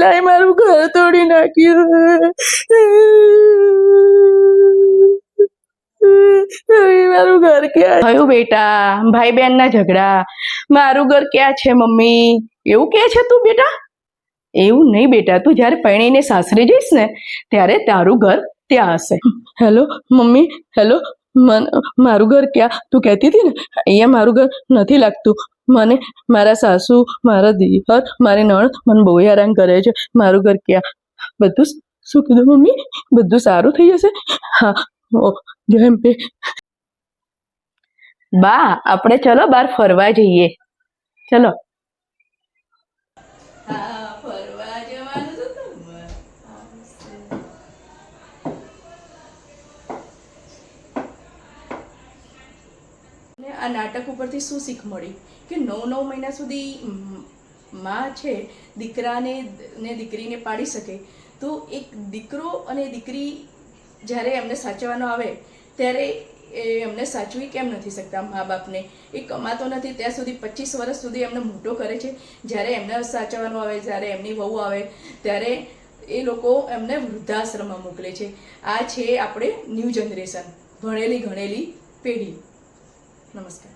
પેલાએ મારું ઘર તોડી નાખ્યું. મારું ઘર ક્યાં થયું બેટા? ભાઈ બહેન ના ઝઘડા, મારું ઘર ક્યાં છે મમ્મી? એવું કે છે તું બેટા? એવું નહીં બેટા, તું જ્યારે પરણીને સાસરે જઈશ ને ત્યારે તારું ઘર ત્યાં હશે. હેલો મમ્મી, હેલો, મારું ઘર ક્યાં? તું કહેતી હતી ને અહીંયા મારું ઘર નથી લાગતું. મને મારા સાસુ, મારા દીકર, મારી નણંદ મને બહુ હેરાન કરે છે. મારું ઘર ક્યાં? બધું શું કીધું મમ્મી? બધું સારું થઈ જશે? હા, જેમ પે બા, આપણે ચલો બહાર ફરવા જઈએ. ચલો. હા, ફરવા જવાનું છે તમે. આ નાટક ઉપરથી શું શીખ મળી કે 9 મહિના સુધી માં છે દીકરાને ને દીકરીને પાડી શકે, તો એક દીકરો અને દીકરી જ્યારે એમને સાચવવાનો આવે ત્યારે એમને સાચવી કેમ નથી શકતા? મા બાપને એ કમાતો નથી ત્યાં સુધી 25 વર્ષ સુધી એમને મોટો કરે છે. જ્યારે એમને સાચવવાનું આવે, જ્યારે એમની વહુ આવે ત્યારે એ લોકો એમને વૃદ્ધાશ્રમમાં મોકલે છે. આ છે આપણે ન્યૂ જનરેશન, ભણેલી ગણેલી પેઢી. નમસ્કાર.